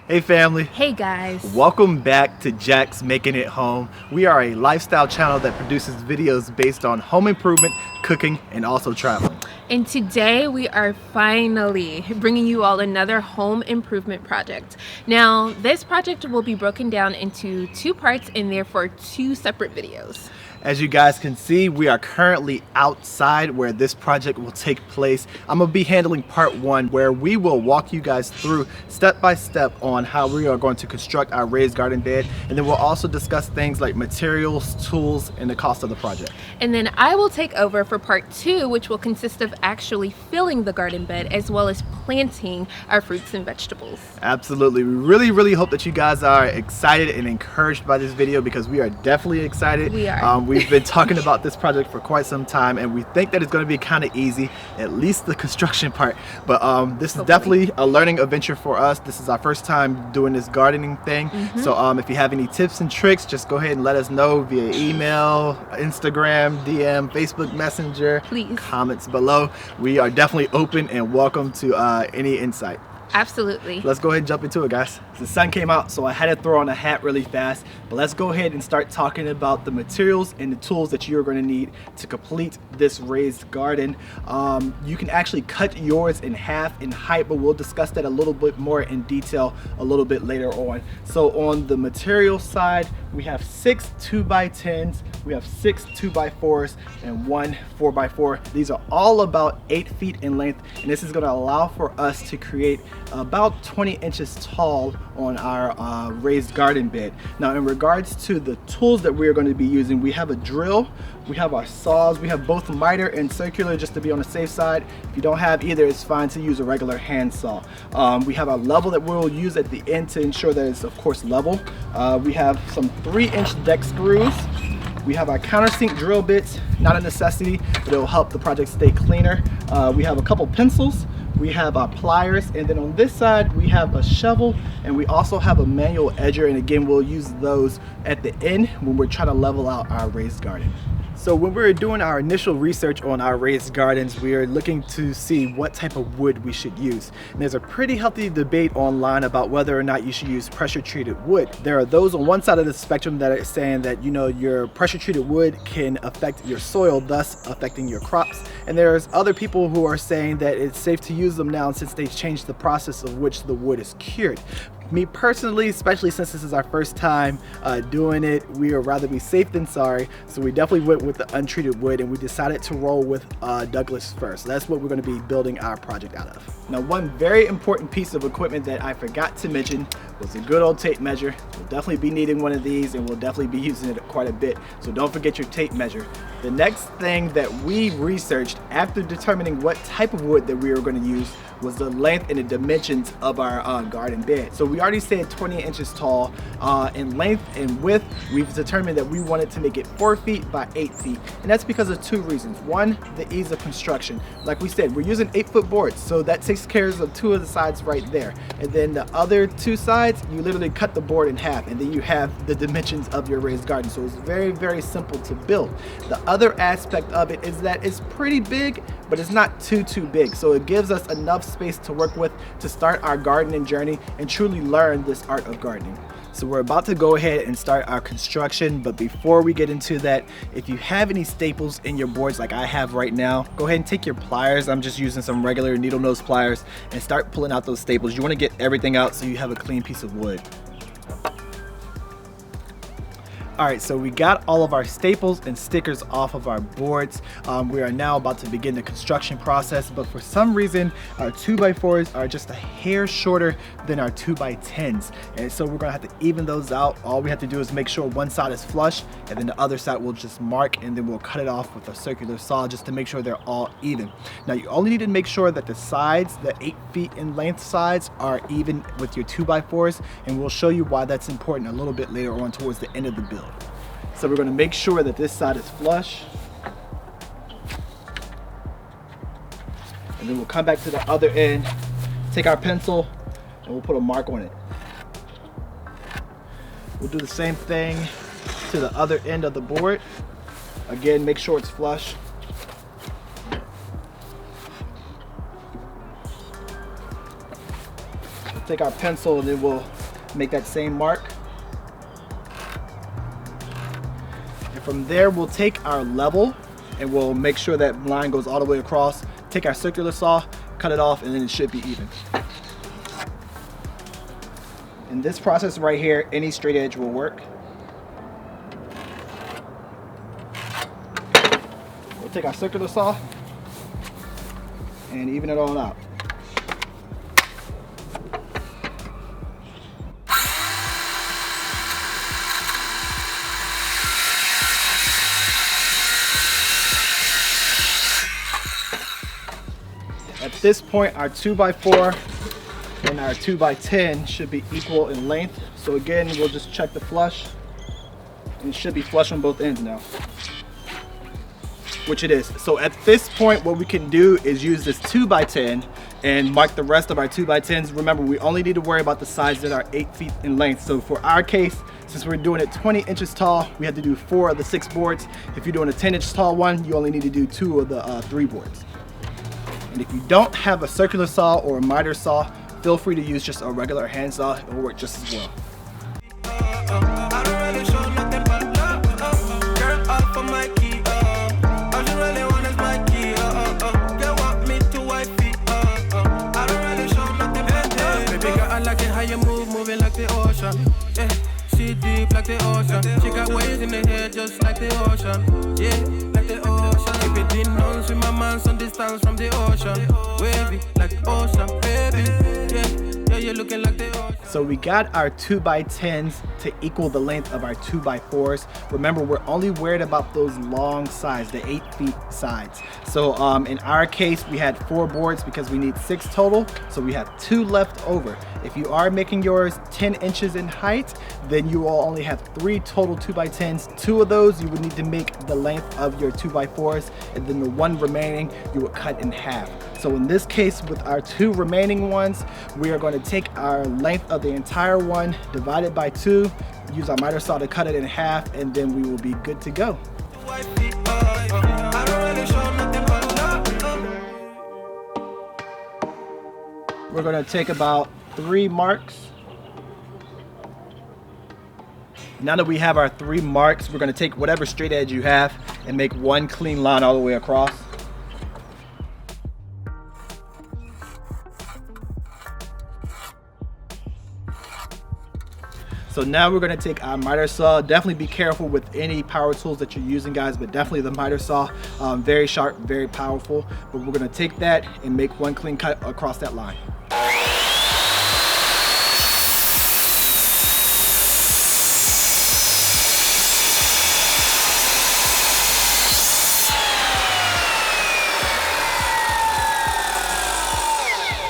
Hey family, Hey guys. welcome back to Jack's Making It Home. We are a lifestyle channel that produces videos based on home improvement, cooking, and also traveling. And today we are finally bringing you all another home improvement project. Now, this project will be broken down into two parts and therefore two separate videos. As you guys can see, we are currently outside where this project will take place. I'm gonna be handling part one, where we will walk you guys through step by step on how we are going to construct our raised garden bed. And then we'll also discuss things like materials, tools, and the cost of the project. And then I will take over for part two, which will consist of actually filling the garden bed as well as planting our fruits and vegetables. Absolutely. We really hope that you guys are excited and encouraged by this video, because we are definitely excited. We are. We've been talking about this project for quite some time, and we think that it's going to be kind of easy, at least the construction part. But this is definitely a learning adventure for us. This is our first time doing this gardening thing. So if you have any tips and tricks, just go ahead and let us know via email, Instagram, DM, Facebook Messenger, Please. comments below. We are definitely open and welcome to any insight. Absolutely. Let's go ahead and jump into it, guys. The sun came out, so I had to throw on a hat really fast. But let's go ahead and start talking about the materials and the tools that you're going to need to complete this raised garden. You can actually cut yours in half in height, but we'll discuss that a little bit more in detail a little bit later on. So on the material side, we have 6 2x10s, we have 6 2x4s, and 1 4x4. These are all about 8 feet in length, and this is going to allow for us to create about 20 inches tall on our raised garden bed. Now, in regards to the tools that we are going to be using, we have a drill, we have our saws, we have both miter and circular just to be on the safe side. If you don't have either, it's fine to use a regular hand saw. We have our level that we'll use at the end to ensure that it's of course level. We have some 3-inch deck screws. We have our countersink drill bits, not a necessity, but it will help the project stay cleaner. We have a couple pencils. We have our pliers, and then on this side we have a shovel, and we also have a manual edger, and again we'll use those at the end when we're trying to level out our raised garden. So when we were doing our initial research on our raised gardens, we are looking to see what type of wood we should use. And there's a pretty healthy debate online about whether or not you should use pressure treated wood. There are those on one side of the spectrum that are saying that, you know, your pressure treated wood can affect your soil, thus affecting your crops. And there's other people who are saying that it's safe to use them now since they've changed the process of which the wood is cured. Me personally, especially since this is our first time doing it, we would rather be safe than sorry. So we definitely went with the untreated wood, and we decided to roll with Douglas fir. So that's what we're going to be building our project out of. Now, one very important piece of equipment that I forgot to mention was a good old tape measure. We'll definitely be needing one of these, and we'll definitely be using it quite a bit. So don't forget your tape measure. The next thing that we researched after determining what type of wood that we were going to use was the length and the dimensions of our garden bed. So we already said 20 inches tall. In length and width, we've determined that we wanted to make it 4 feet by 8 feet. And that's because of two reasons. One, the ease of construction. Like we said, we're using 8-foot boards, so that takes care of 2 of the sides right there. And then the other 2 sides, you literally cut the board in half, and then you have the dimensions of your raised garden. So it's very simple to build. The other aspect of it is that it's pretty big, but it's not too big. So it gives us enough space to work with to start our gardening journey and truly learn this art of gardening. So we're about to go ahead and start our construction, but before we get into that, if you have any staples in your boards like I have right now, go ahead and take your pliers. I'm just using some regular needle nose pliers, and start pulling out those staples. You want to get everything out so you have a clean piece of wood. Alright, so we got all of our staples and stickers off of our boards. We are now about to begin the construction process, but for some reason our 2x4s are just a hair shorter than our 2x10s, and so we're gonna have to even those out. All we have to do is make sure one side is flush, and then the other side we'll just mark, and then we'll cut it off with a circular saw just to make sure they're all even. Now you only need to make sure that the sides, the 8 feet in length sides, are even with your 2x4s, and we'll show you why that's important a little bit later on towards the end of the build. So we're going to make sure that this side is flush, and then we'll come back to the other end, take our pencil, and we'll put a mark on it. We'll do the same thing to the other end of the board. Again, make sure it's flush. take our pencil and then we'll make that same mark. And from there, we'll take our level and we'll make sure that line goes all the way across. Take our circular saw, cut it off, and then it should be even. In this process right here, any straight edge will work. We'll take our circular saw and even it all out. At this point, our 2x4 and our 2x10 should be equal in length. So again, we'll just check the flush. And it should be flush on both ends now, which it is. So at this point, what we can do is use this 2x10 and mark the rest of our 2x10s. Remember, we only need to worry about the sides that are 8 feet in length. So for our case, since we're doing it 20 inches tall, we have to do 4 of the 6 boards. If you're doing a 10-inch tall one, you only need to do 2 of the 3 boards. And if you don't have a circular saw or a miter saw, feel free to use just a regular hand saw. It will work just as well. She deep like the ocean. She got waves in the head just like the ocean. Yeah, like the ocean. If it didn't know, swim my man some distance from the ocean. Wavy like the ocean, baby. Yeah, you're looking like the ocean. So we got our 2x10s to equal the length of our 2x4s. Remember, we're only worried about those long sides, the 8 feet sides. So in our case, we had 4 boards because we need 6 total. So we have 2 left over. If you are making yours 10 inches in height, then you will only have 3 total 2x10s. 2 of those you would need to make the length of your 2x4s, and then the 1 remaining you would cut in half. So in this case, with our 2 remaining ones, we are going to take our length of the entire one, divide it by 2, use our miter saw to cut it in half, and then we will be good to go. We're going to take about 3 marks. Now that we have our 3 marks, we're going to take whatever straight edge you have and make 1 clean line all the way across. So now we're going to take our miter saw. Definitely be careful with any power tools that you're using, guys, but definitely the miter saw. Very sharp, very powerful. But we're going to take that and make 1 clean cut across that line.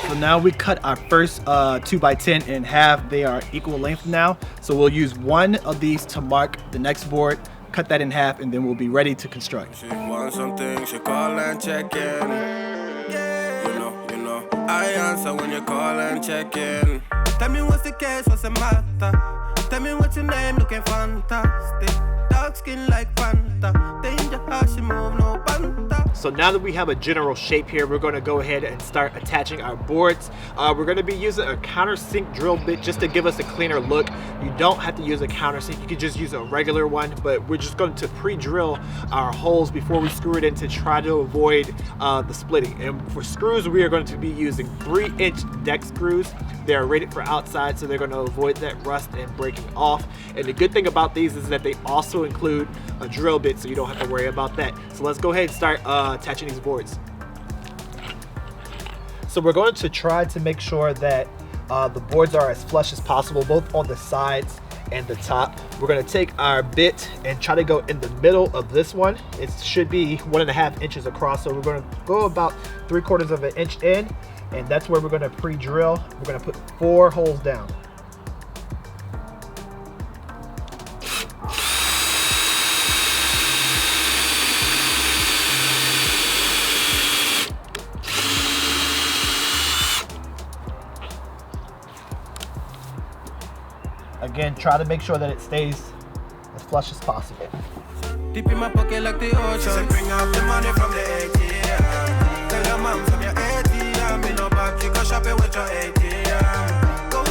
So now we cut our first 2x10 in half. They are equal length now. So we'll use 1 of these to mark the next board, cut that in half, and then we'll be ready to construct. She wants something, she call and check in. You know, I answer when you call and check in. Tell me what's the case, what's the matter? Tell me what's your name, looking fantastic. Dark skin like Fanta. Danger how she move, no panta. So now that we have a general shape here, we're going to go ahead and start attaching our boards. We're going to be using a countersink drill bit just to give us a cleaner look. You don't have to use a countersink, you could just use a regular one, but we're just going to pre-drill our holes before we screw it in to try to avoid the splitting. And for screws, we are going to be using 3-inch deck screws. They are rated for outside, so they're going to avoid that rust and breaking off. And the good thing about these is that they also include a drill bit, so you don't have to worry about that. So let's go ahead and start attaching these boards. So we're going to try to make sure that the boards are as flush as possible, both on the sides and the top. We're going to take our bit and try to go in the middle of this one. It should be 1.5 inches across, so we're going to go about 3/4 of an inch in, and that's where we're going to pre-drill. We're going to put 4 holes down. Again, try to make sure that it stays as flush as possible. Deep in my pocket like the ocean. She said, bring out the money from the ATM. Tell your mom from your ATM. Me no back, you go shopping with your ATM. Go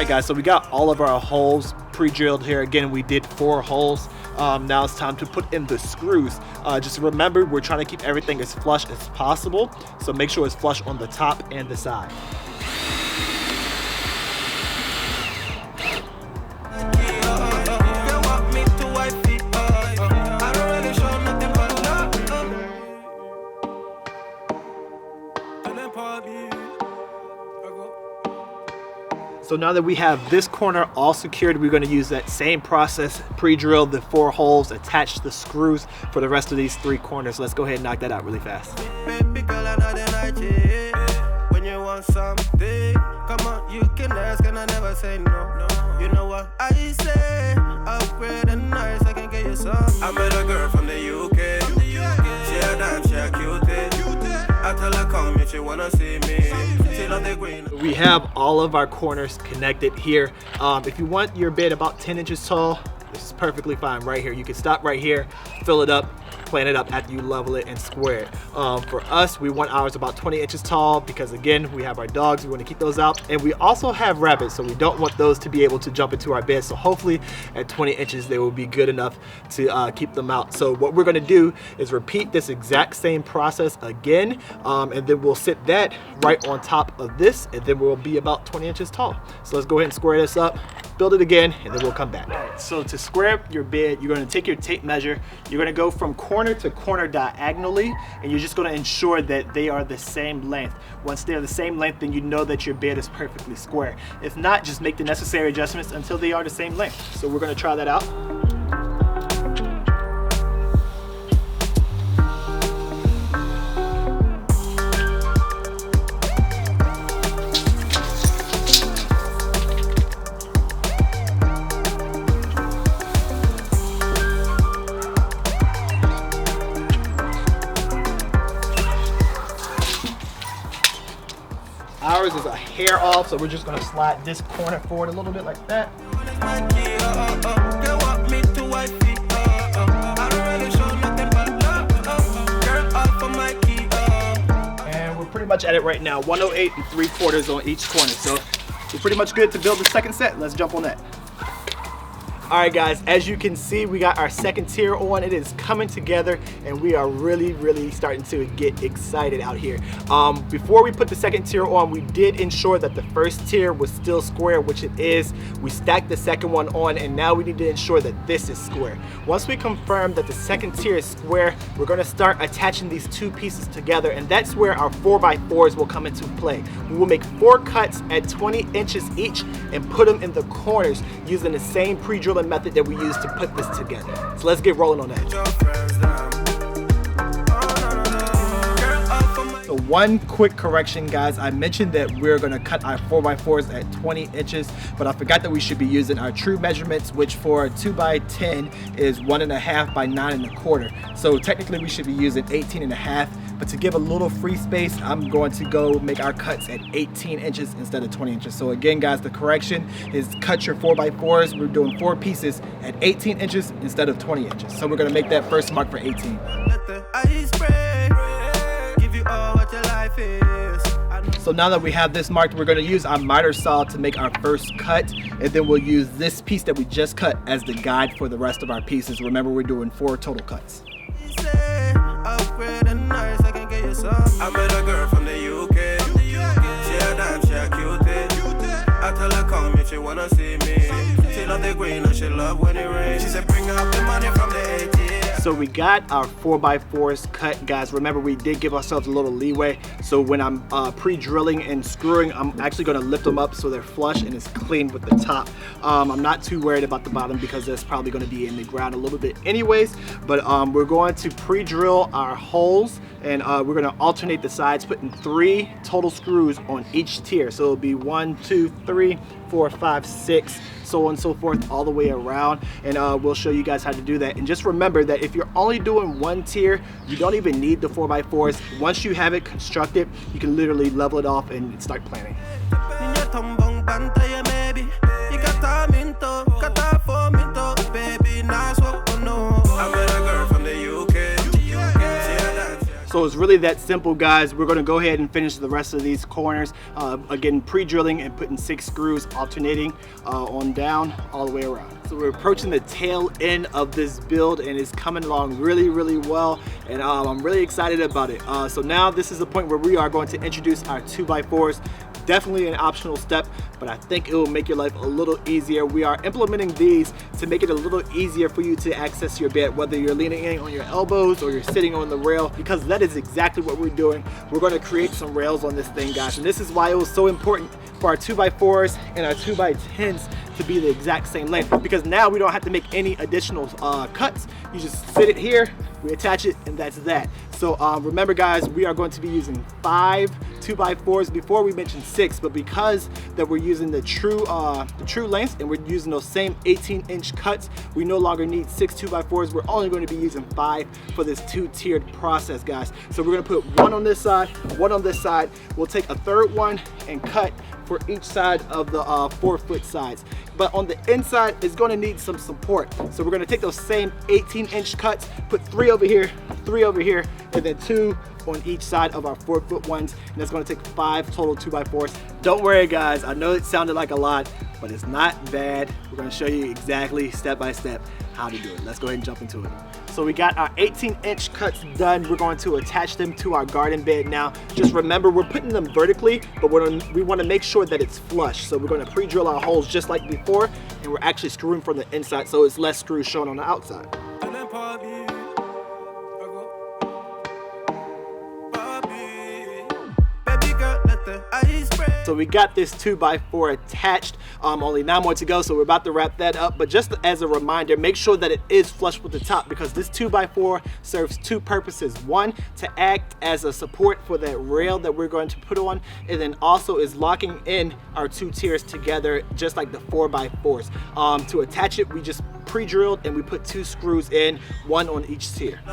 Alright guys, so we got all of our holes pre-drilled here. Again, we did 4 holes. Now it's time to put in the screws. Just remember, we're trying to keep everything as flush as possible, so make sure it's flush on the top and the side. So now that we have this corner all secured, we're going to use that same process, pre-drill the 4 holes, attach the screws for the rest of these 3 corners. Let's go ahead and knock that out really fast. Baby girl, another night, yeah. When you want something, come on, you can ask and I never say no. You know what I say? Upgrade and nice, I can get you some. I met a girl from the UK. She a dime, she a cutie. I tell her come if she wanna see me. She love the green. We have all of our corners connected here. If you want your bed about 10 inches tall, this is perfectly fine right here. You can stop right here, fill it up, plan it up after you level it and square it. For us, we want ours about 20 inches tall because again, we have our dogs, we want to keep those out. And we also have rabbits, so we don't want those to be able to jump into our bed. So hopefully at 20 inches, they will be good enough to keep them out. So what we're gonna do is repeat this exact same process again, and then we'll sit that right on top of this, and then we'll be about 20 inches tall. So let's go ahead and square this up, build it again, and then we'll come back. So to square up your bed, you're gonna take your tape measure, you're gonna go from corner to corner diagonally, and you're just gonna ensure that they are the same length. Once they're the same length, then you know that your bed is perfectly square. If not, just make the necessary adjustments until they are the same length. So we're gonna try that out. Ours is a hair off, so we're just gonna slide this corner forward a little bit like that. And we're pretty much at it right now, 108 3/4 on each corner. So we're pretty much good to build the second set. Let's jump on that. All right guys, as you can see, we got our second tier on. It is coming together and we are really starting to get excited out here. Before we put the second tier on, we did ensure that the first tier was still square, which it is. We stacked the second one on and now we need to ensure that this is square. Once we confirm that the second tier is square, we're gonna start attaching these 2 pieces together, and that's where our 4x4s will come into play. We will make 4 cuts at 20 inches each and put them in the corners using the same pre-drilling method that we use to put this together. So let's get rolling on that. So one quick correction guys, I mentioned that we're gonna cut our 4x4s at 20 inches, but I forgot that we should be using our true measurements, which for 2x10 is 1.5 by 9.25. So technically we should be using 18.5, but to give a little free space, I'm going to go make our cuts at 18 inches instead of 20 inches. So again guys, the correction is cut your 4x4s. We're doing 4 pieces at 18 inches instead of 20 inches. So we're gonna make that first mark for 18. So now that we have this marked, we're gonna use our miter saw to make our first cut, and then we'll use this piece that we just cut as the guide for the rest of our pieces. Remember, we're doing 4 total cuts. I met a girl from the UK. She a dime, she a cutie. I tell her come if she wanna see me. She love the green and she love when it rains. She said bring up the money from the ATM. So we got our 4x4s cut, guys. Remember, we did give ourselves a little leeway. So when I'm pre-drilling and screwing, I'm actually gonna lift them up so they're flush and it's clean with the top. I'm not too worried about the bottom because that's probably gonna be in the ground a little bit anyways. But we're going to pre-drill our holes, and we're gonna alternate the sides, putting 3 total screws on each tier. So it'll be 1, 2, 3, 4, 5, 6, so on and so forth, all the way around, and we'll show you guys how to do that. And just remember that if you're only doing 1 tier, you don't even need the 4x4s. Once you have it constructed, you can literally level it off and start planning. So it's really that simple, guys. We're gonna go ahead and finish the rest of these corners. Again, pre-drilling and putting 6 screws alternating on down all the way around. So we're approaching the tail end of this build and it's coming along really, really well. And I'm really excited about it. So now this is the point where we are going to introduce our 2x4s. Definitely an optional step, but I think it will make your life a little easier. We are implementing these to make it a little easier for you to access your bed, whether you're leaning in on your elbows or you're sitting on the rail, because that is exactly what we're doing. We're going to create some rails on this thing, guys, and this is why it was so important for our 2x4s and our 2x10s to be the exact same length, because now we don't have to make any additional cuts. You just sit it here, we attach it, and that's that. So remember, guys, we are going to be using 5 2x4s. Before we mentioned 6, but because that we're using the true lengths and we're using those same 18-inch cuts, we no longer need 6 2x4s. We're only going to be using 5 for this 2-tiered process, guys. So we're going to put 1 on this side, 1 on this side. We'll take a third one and cut for each side of the 4-foot sides. But on the inside, it's going to need some support. So we're going to take those same 18-inch cuts, put 3 over here, 3 over here, and then 2 on each side of our 4-foot ones, and that's going to take 5 total 2x4s. Don't worry, guys, I know it sounded like a lot, but it's not bad. We're going to show you exactly step by step how to do it. Let's go ahead and jump into it. So we got our 18-inch cuts done. We're going to attach them to our garden bed now. Just remember, we're putting them vertically, but we want to make sure that it's flush. So we're going to pre-drill our holes just like before, and we're actually screwing from the inside, so it's less screws shown on the outside. So we got this 2x4 attached, only 9 more to go, so we're about to wrap that up. But just as a reminder, make sure that it is flush with the top, because this 2x4 serves 2 purposes. One, to act as a support for that rail that we're going to put on, and then also is locking in our 2 tiers together, just like the 4x4s. To attach it, we just pre-drilled and we put 2 screws in, 1 on each tier. She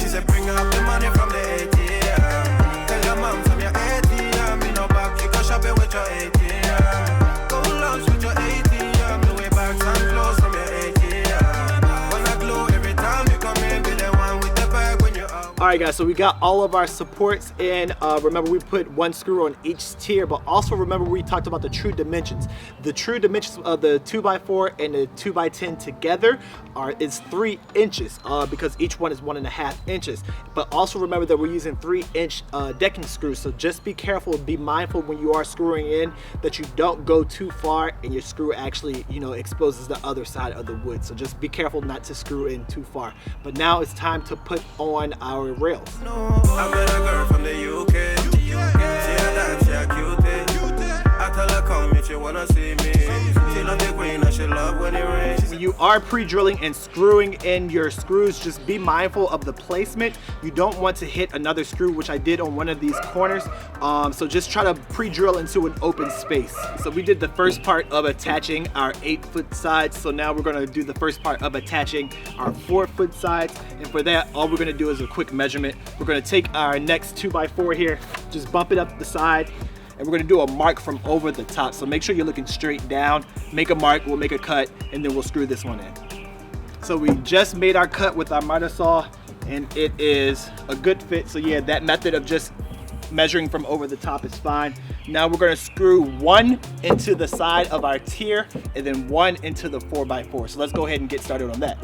said, bring up the money from the ATM. Tell your mom from your ATM. You know back, you go shopping with your ATM. Go lunch with your ATM. The way back, some clothes from your ATM. Wanna glow every time you come in, be the one with the bag when you're out. Alright, guys, so we got all of our supports in. Remember, we put 1 screw on each tier, but also remember we talked about the true dimensions. The true dimensions of the 2x4 and the 2x10 together is 3 inches because each one is 1.5 inches. But also remember that we're using 3-inch decking screws, so just be careful, be mindful when you are screwing in that you don't go too far and your screw actually, you know, exposes the other side of the wood. So just be careful not to screw in too far. But now it's time to put on our rails. I met a girl from the UK. She a dance, she a cutie. I tell her come if she wanna see me. She love the queen and she love when it rains. When you are pre-drilling and screwing in your screws, just be mindful of the placement. You don't want to hit another screw, which I did on one of these corners. So just try to pre-drill into an open space. So we did the first part of attaching our 8-foot sides. So now we're gonna do the first part of attaching our 4-foot sides. And for that, all we're gonna do is a quick measurement. We're gonna take our next 2x4 here, just bump it up the side, and we're gonna do a mark from over the top. So make sure you're looking straight down, make a mark, we'll make a cut, and then we'll screw this one in. So we just made our cut with our miter saw, and it is a good fit. So yeah, that method of just measuring from over the top is fine. Now we're gonna screw 1 into the side of our tier, and then 1 into the 4x4. So let's go ahead and get started on that.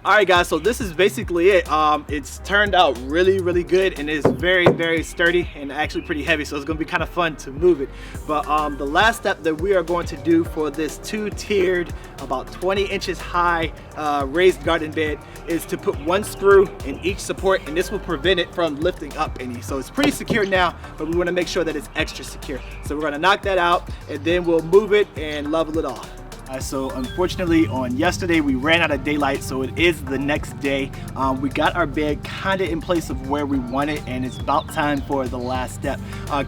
Alright guys, so this is basically it. It's turned out really, really good, and it's very, very sturdy and actually pretty heavy, so it's going to be kind of fun to move it. But the last step that we are going to do for this 2-tiered, about 20 inches high raised garden bed is to put 1 screw in each support, and this will prevent it from lifting up any. So it's pretty secure now, but we want to make sure that it's extra secure. So we're going to knock that out, and then we'll move it and level it off. So unfortunately on yesterday we ran out of daylight, so it is the next day. We got our bed kind of in place of where we want it, and it's about time for the last step.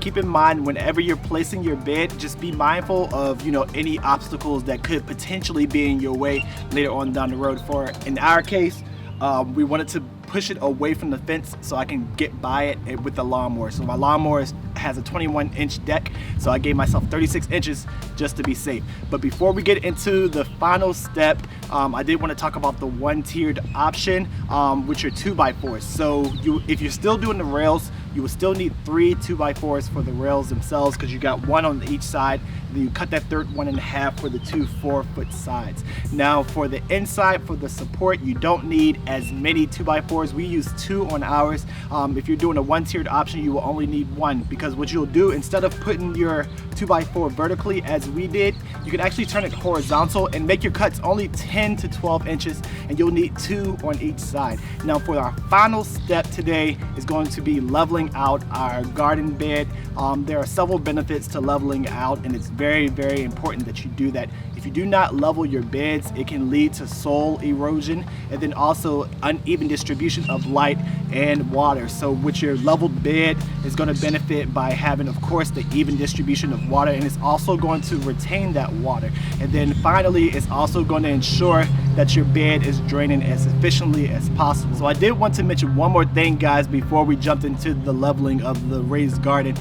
Keep in mind, whenever you're placing your bed, just be mindful of, you know, any obstacles that could potentially be in your way later on down the road. For in our case, we wanted to push it away from the fence so I can get by it with the lawnmower. So my lawnmower has a 21-inch deck, so I gave myself 36 inches just to be safe. But before we get into the final step, I did want to talk about the one-tiered option, which are 2x4s. So if you're still doing the rails, you will still need 3 2x4s for the rails themselves, because you got one on each side. Then you cut that third one in half for the 2 4-foot sides. Now for the inside, for the support, you don't need as many 2x4s. We use 2 on ours. If you're doing a one-tiered option, you will only need 1, because what you'll do, instead of putting your 2x4 vertically as we did, you can actually turn it horizontal and make your cuts only 10 to 12 inches, and you'll need 2 on each side. Now for our final step today is going to be leveling out our garden bed. There are several benefits to leveling out, and it's very, very important that you do that. If you do not level your beds, it can lead to soil erosion, and then also uneven distribution of light and water. So with your leveled bed, is going to benefit by having, of course, the even distribution of water, and it's also going to retain that water. And then finally, it's also going to ensure that your bed is draining as efficiently as possible. So I did want to mention one more thing, guys, before we jumped into the leveling of the raised garden.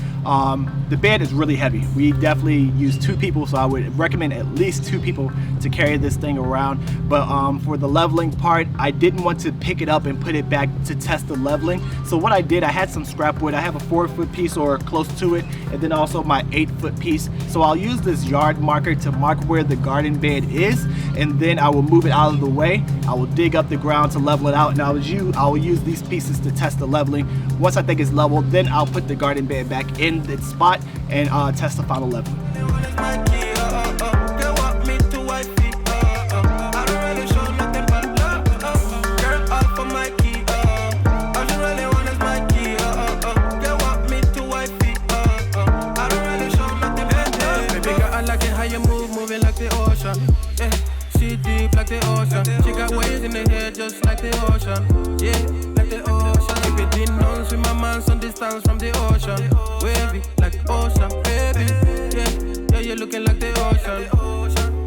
The bed is really heavy. We definitely use 2 people, so I would recommend at least 2 people to carry this thing around. But for the leveling part, I didn't want to pick it up and put it back to test the leveling. So what I did, I had some scrap wood. I have a 4-foot piece or close to it, and then also my 8-foot piece. So I'll use this yard marker to mark where the garden bed is, and then I will move it out of the way. I will dig up the ground to level it out, and I will use these pieces to test the leveling. Once I think it's leveled, then I'll put the garden bed back in its spot and test the final level. Like the ocean, she got waves in the head just like the ocean. Yeah, like the ocean. If it didn't know, swim my man some distance from the ocean. Wavy like ocean, baby. Yeah, you're looking like the ocean.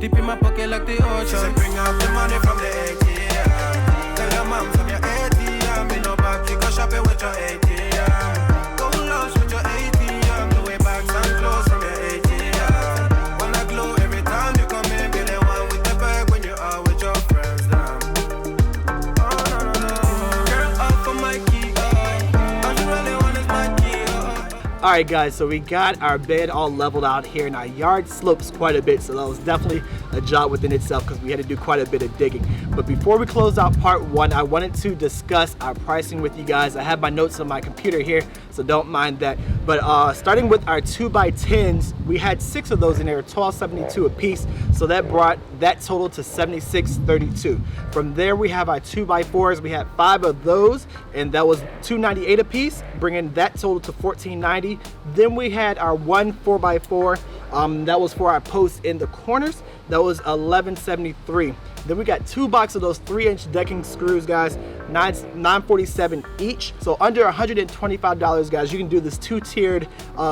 Deep in my pocket like the ocean. She said bring out the money from the ATM. Tell your mom from your ATM. In no back, you go shopping with your ATM. Go lunch with your ATM. The way bags and clothes from your ATM. Wanna glow every time you come in, be the one with the bag when you are with your friends. Damn. Oh no no no. Girl up for my key. All you really want is my key. Alright guys, so we got our bed all leveled out here, and our yard slopes quite a bit, so that was definitely a job within itself because we had to do quite a bit of digging. But before we close out part 1, I wanted to discuss our pricing with you guys. I have my notes on my computer here, so don't mind that. But starting with our 2x10s, we had 6 of those in there, $12.72 a piece, so that brought that total to $76.32. From there we have our 2x4s. We had 5 of those, and that was $2.98 a piece, bringing that total to $14.90. Then we had our 1 4x4, that was for our posts in the corners. That was $11.73. Then we got 2 boxes of those 3-inch decking screws, guys, $9.47 each. So under $125, guys, you can do this 2-tiered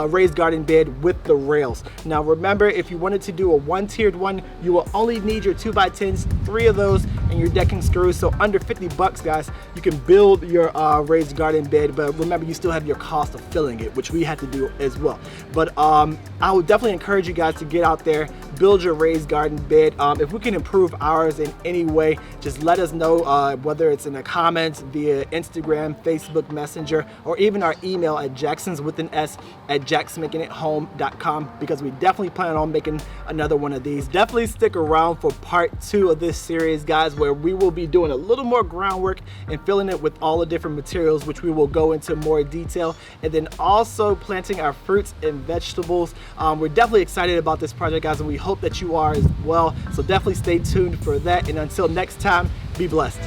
raised garden bed with the rails. Now remember, if you wanted to do a 1-tiered one, you will only need your 2x10s, 3 of those, and your decking screws. So under $50, guys, you can build your raised garden bed. But remember, you still have your cost of filling it, which we had to do as well. But I would definitely encourage you guys to get out there, build your raised garden bed. If we can improve ours in any way, just let us know, whether it's in the comments, via Instagram, Facebook Messenger, or even our email at jacksons@jacksmakingithome.com, because we definitely plan on making another one of these. Definitely stick around for part 2 of this series, guys, where we will be doing a little more groundwork and filling it with all the different materials, which we will go into more detail, and then also planting our fruits and vegetables. We're definitely excited about this project, guys, and we hope that you are as well. So definitely stay tuned for that, and until next time, be blessed.